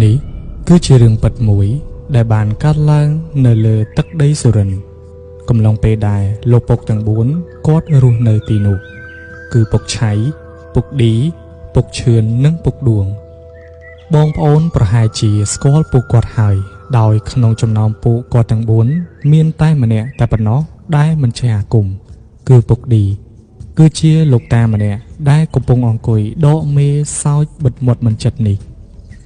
នេះគឺជារឿងពិតមួយដែលបានកើតឡើងនៅលើទឹកដីសុរិន្ទកំឡុងពេលដែលលោកពុកទាំង4គាត់រស់នៅទីនោះគឺពុកឆៃពុកឌីពុកឈឿននិងពុកដួងបងប្អូនប្រហែលជាស្គាល់ពួកគាត់ហើយដោយក្នុងចំណោមពួកគាត់ទាំង4មានតែម្នាក់តែប៉ុណ្ណោះដែលមិនចេះអាគមគឺពុកឌីគឺជាលោកតាម្នាក់ដែលកំពុងអង្គុយដកមេសោចបិទមាត់មិនចិត្តនេះ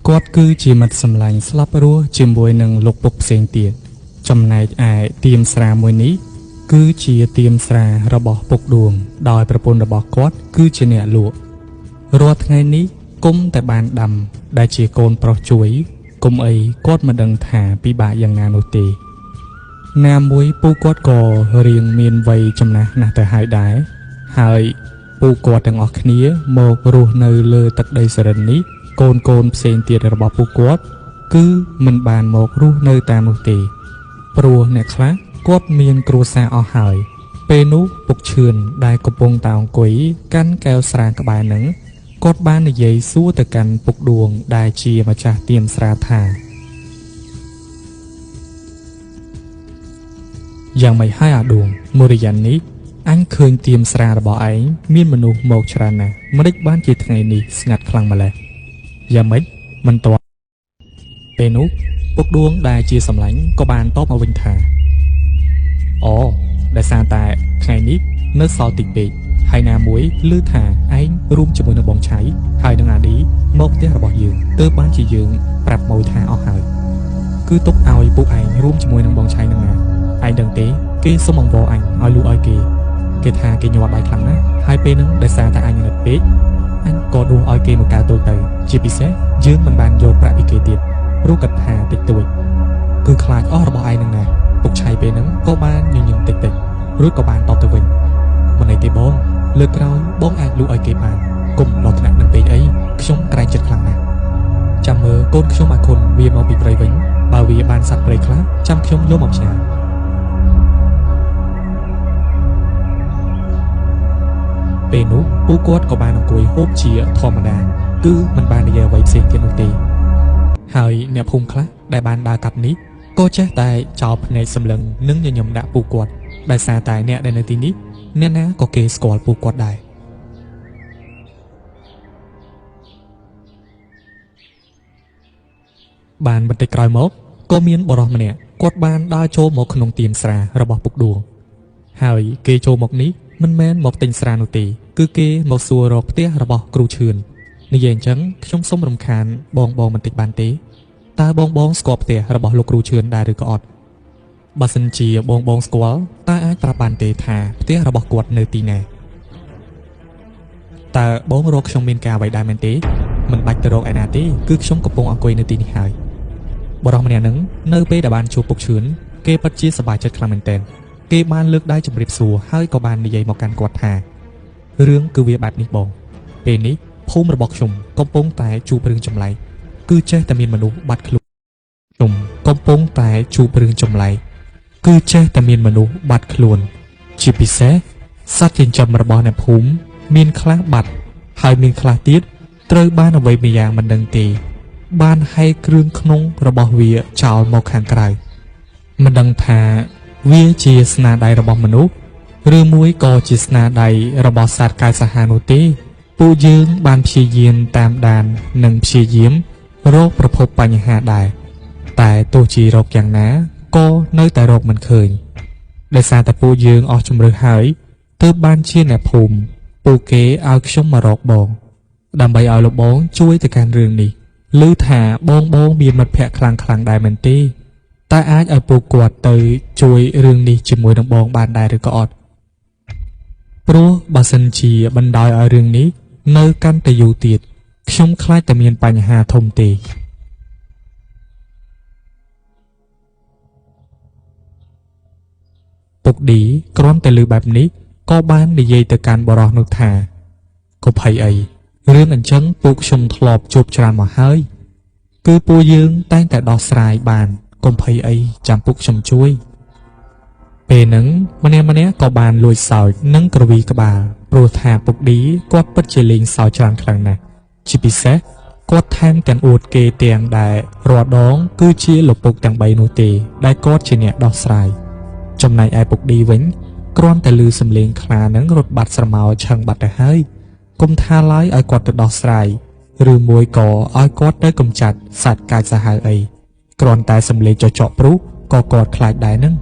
គាត់គឺជាមិត្តសម្លាញ់ស្លាប់រស់ជាមួយនឹងលោកពុកផ្សេងទៀតចំណែកឯទៀមស្រាមួយនេះគឺជាទៀមស្រារបស់ពុកដួងដោយប្រពន្ធរបស់គាត់គឺជាអ្នកលក់រាល់ថ្ងៃនេះគុំតែបានដាំដែលជាកូនប្រុសជួយគុំអីគាត់មិនដឹងថាពិបាកយ៉ាងណានោះទេណាមួយពូគាត់ក៏រៀងមានវ័យចំណាស់ណាស់ទៅហើយដែរហើយពូគាត់ទាំងអស់គ្នាមករស់នៅលើទឹកដីសរិននេះកូនផ្សេងទៀតរបស់ពូគាត់គឺមិនបានមករស់នៅតាមនោះទេព្រោះអ្នកខ្លះគាត់មានគ្រួសារអស់ហើយពេលនោះពុកឈឿនដែលកំពុងតែអង្គុយកាន់កែវស្រាក្បែរនឹងគាត់បាននិយាយសួរទៅកាន់ពុកដួងដែលជាម្ចាស់ទៀមស្រាថាយ៉ាងម៉េចហើយអាដួងមួយរយៈនេះអញឃើញទៀមស្រារបស់ឯងមានមនុស្សមកច្រើនណាស់មិនដេចបានជាថ្ងៃនេះស្ងាត់ខ្លាំងម្ល៉េះយ៉ាងម៉េចមិនតន់ពេលនោះពុកដួងដែលជាសម្លាញ់ក៏បានតបមកវិញថាអូដោយសារតែថ្ងៃនេះនៅសល់តិចពេកហើយណាមួយឮថាឯងរួមជាមួយនឹងបងឆៃហើយនឹងអាឌីមកផ្ទះរបស់យើងទើបបានជាយើងប្រាប់ម៉ួយថាអស់ហើយគឺទុកឲ្យពួកឯងរួមជាមួយនឹងបងឆៃនឹងណាឯងដឹងទេគេសុំអង្វរអញឲ្យលូឲ្យគេថាគេញាត់ដៃខ្លាំងណាស់ហើយពេលហ្នឹងដោយសារតែអញនៅពេកអញក៏ដួសឲ្យគេមកកៅតូចទៅជាពិសេសយើងមិនបានយកប្រាក់ពីគេទៀតព្រោះគាត់ថាតិចតួចគឺខ្លាចអស់របស់ឯងនឹងណាពុកឆៃពេលហ្នឹងក៏បានញញឹមតិចរួចក៏បានតបទៅវិញមិនអីទេបងលើកក្រោយបងអាចលូឲ្យគេបានកុំដល់ថ្នាក់នឹងពេកអីខ្ញុំក្រែងចិត្តខ្លាំងណាស់ចាំមើលកូនខ្ញុំអាខុនវាមកពីព្រៃវិញបើវាបានសត្វព្រៃខ្លះចាំខ្ញុំយកមកផ្ញើពេលនោះពូគាត់ក៏បានអង្គុយហូបជាធម្មតាគឺមិនបាននិយាយអ្វីផ្សេងទៀតនោះទេហើយអ្នកភូមិខ្លះដែលបានដើរកាត់នេះក៏ចេះតែចោលភ្នែកសម្លឹងនិងញញឹមដាក់ពូគាត់ដោយសារតែអ្នកដែលនៅទីនេះអ្នកណាក៏គេស្គាល់ពូគាត់ដែរបានបន្តិចក្រោយមកក៏មានបរិសម្នាក់គាត់បានដើរចូលមកក្នុងទៀមស្រារបស់ពុកដួងហើយគេចូលមកនេះមិនមែនមកទិញស្រានោះទេគឺគេមកសួររកផ្ទះរបស់គ្រូឈឿននិយាយអញ្ចឹងខ្ញុំសូមរំខានបងបន្តិចបានទេតើបងស្គាល់ផ្ទះរបស់លោកគ្រូឈឿនដែរឬក៏អត់បើសិនជាបងស្គាល់តើអាចប្រាប់បានទេថាផ្ទះរបស់គាត់នៅទីណាតើបងរកខ្ញុំមានការអ្វីដែរមែនទេមិនបាច់ទៅរកឯណាទេគឺខ្ញុំកំពុងអង្គុយនៅទីនេះហើយបរិសម្នាក់ហ្នឹងនៅពេលដែលបានជួបពុកឈឿនគេពិតជាសប្បាយចិត្តខ្លាំងមែនទែនគេបានលើកដៃជម្រាបសួរហើយក៏បាននិយាយមកកាន់គាត់ថារឿងគឺវាបែបនេះបងពេលនេះភូមិរបស់ខ្ញុំកំពុងតែជួបរឿងចម្លែកគឺចេះតែមានមនុស្សបាត់ខ្លួនខ្ញុំកំពុងតែជួបរឿងចម្លែកគឺចេះតែមានមនុស្សបាត់ខ្លួនជាពិសេសសត្វចិញ្ចឹមរបស់អ្នកភូមិមានខ្លះបាត់ហើយមានខ្លះទៀតត្រូវបានអ្វីម្យ៉ាងមិនដឹងទេបានហែកគ្រឿងក្នុងរបស់វាចោលមកខាងក្រៅមិនដឹងថាវាជាស្នាដៃរបស់មនុស្សឬមួយក៏ជាស្នាដៃរបស់សត្វកាយសាហាវនោះទេពួកយើងបានព្យាយាមតាមដាននិងព្យាយាមរកប្រភពបញ្ហាដែរតែទោះជារកយ៉ាងណាក៏នៅតែរកមិនឃើញដោយសារតែពួកយើងអស់ជំរឿសហើយទើបបានជាអ្នកភូមិពួកគេឲ្យខ្ញុំមករកបងដើម្បីឲ្យលោកបងជួយទៅកាន់រឿងនេះឮថាបងមានមិត្តភក្តិខ្លាំងដែរមែនទេតែអាចឲ្យពួកគាត់ទៅជួយរឿងនេះជាមួយនឹងបងបានដែរឬក៏អត់ព្រោះបើសិនជាបណ្ដោយឲ្យរឿងនេះនៅកាន់តែយូរទៀតខ្ញុំខ្លាចតែមានបញ្ហាធំទេពុកឌីគ្រាន់តែឮបែបនេះក៏បាននិយាយទៅកាន់បរិសនោះថាកុំភ័យអីរឿងអញ្ចឹងពួកខ្ញុំធ្លាប់ជួបច្រើនមកហើយគឺពួកយើងតែងតែដោះស្រាយបានកុំភ័យអីចាំពួកខ្ញុំជួយពេលហ្នឹងម្នាក់ក៏បានលួចសោចនិងក្រវីក្បាលព្រោះថាពុកឌីគាត់ពិតជាលេងសើចច្រើនខ្លាំងណាស់ជាពិសេស គាត់ថែមទាំងអួតគេទាំងដែលរាល់ដងគឺជាលពុកទាំង3នោះទេដែលគាត់ជាអ្នកដោះស្រាយចំណែកឯពុកឌីវិញគ្រាន់តែឮសំឡេងខ្លានឹងរត់បាត់ស្រមោលឆឹងបាត់ទៅហើយគុំថាឡើយឲ្យគាត់ទៅដោះស្រាយឬមួយក៏ឲ្យគាត់ទៅកំចាត់សត្វកាចសាហាវអីគ្រាន់តែសំឡេងចចកព្រុសក៏គាត់ខ្លាចដែរនឹង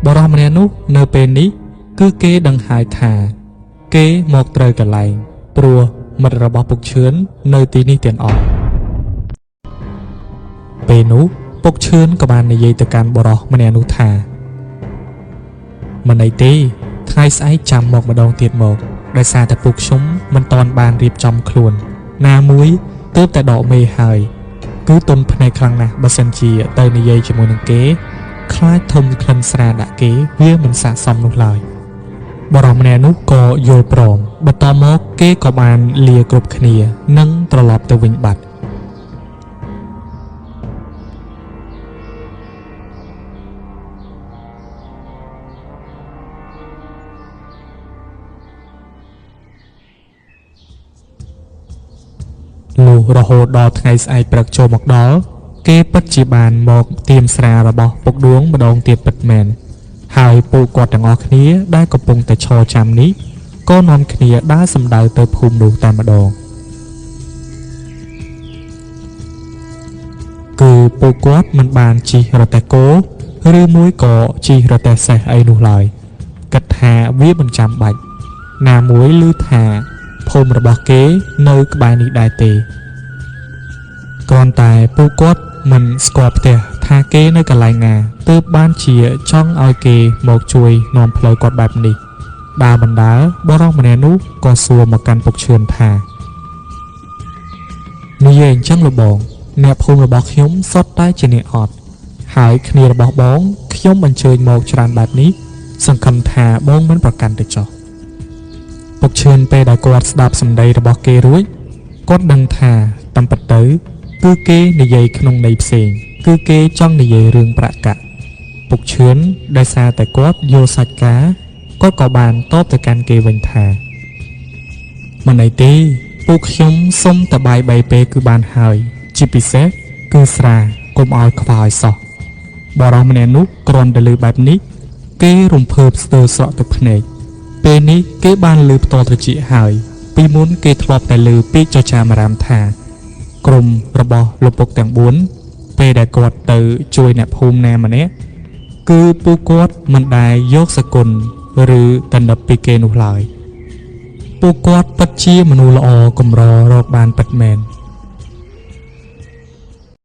បរិះម្នាក់នោះនៅពេលនេះគឺគេដឹងហើយថាគេមកត្រូវកន្លែងព្រោះមិត្តរបស់ពុកឈឿននៅទីនេះទាំងអស់ពេលនោះពុកឈឿនក៏បាននិយាយទៅកាន់បរិះម្នាក់នោះថាមិនអីទេថ្ងៃស្អែកចាំមកម្ដងទៀតមកដោយសារតែពួកខ្ញុំមិនតាន់បានរៀបចំខ្លួនណាមួយទើបតែដកមេហើយគឺទុនភ្នែកខ្លាំងណាស់បើសិនជាទៅនិយាយជាមួយនឹងគេខ្លាចធំក្លិនស្រាដាក់គេវាមិនស័ក្តិសមនោះឡើយបរិះម្នាក់នោះក៏យល់ព្រមបន្តមកគេក៏បានលាគ្រប់គ្នានិងត្រឡប់ទៅវិញបាត់លុះរហូតដល់ថ្ងៃស្អែកព្រឹកចូលមកដល់គេពិតជាបានមកទាមស្រារបស់ពុកឌួងម្ដងទៀតពិតមែនហើយពួកគាត់ទាំងអស់គ្នាដែលកំពុងតែឈរចាំនេះក៏នាំគ្នាដើរសម្ដៅទៅភូមិនោះតែម្ដងគឺពួកគាត់មិនបានជិះរទេះគោឬមួយក៏ជិះរទេះសេះអីនោះឡើយគិតថាវាមិនចាំបាច់ណាមួយឮថាភូមិរបស់គេនៅក្បែរនេះដែរទេគ្រាន់តែពួកគាត់មិនស្គាល់ផ្ទះថាគេនៅកន្លែងណាទើបបានជាចង់ឲ្យគេមកជួយនាំផ្លូវគាត់បែបនេះដើរបណ្ដើរបរិះម្នាក់នោះក៏សួរមកកាន់ពុកឈឿនថានិយាយអញ្ចឹងលោកបងអ្នកភូមិរបស់ខ្ញុំសុទ្ធតែជាអ្នកអត់ហើយគ្នារបស់បងខ្ញុំអញ្ជើញមកច្រើនបែបនេះសង្ឃឹមថាបងមិនប្រកាន់ទៅចុះពុកឈឿនពេលដែលគាត់ស្ដាប់សម្ដីរបស់គេរួចគាត់ដឹងថាតាមពិតទៅគឺគេនិយាយក្នុងន័យផ្សេងគឺគេចង់និយាយរឿងប្រាក់កាក់ពុកឈឿនដោយសារតែគាត់យល់សាច់ការគាត់ក៏បានតបទៅកាន់គេវិញថាមិនអីទេពួកខ្ញុំសុំតែបាយ3ពេលគឺបានហើយជាពិសេសគឺស្រាកុំឲ្យខ្វល់ឲ្យសោះបរិះម្នាក់នោះគ្រាន់តែឮបែបនេះគេរំភើបស្ទើរស្រក់ទឹកភ្នែកពេលនេះគេបានឮផ្ទាល់ត្រចៀកហើយពីមុនគេធ្លាប់តែឮពីចចាមរាមថាក្រុមរបស់លោកពុកទាំង4ពេលដែលគាត់ទៅជួយអ្នកភូមិណាម្នាក់គឺពួកគាត់មិនដែលយកសគុណឬតនិបពីគេនោះឡើយពួកគាត់ពិតជាមនុស្សល្អកម្ររកបានពិតមែន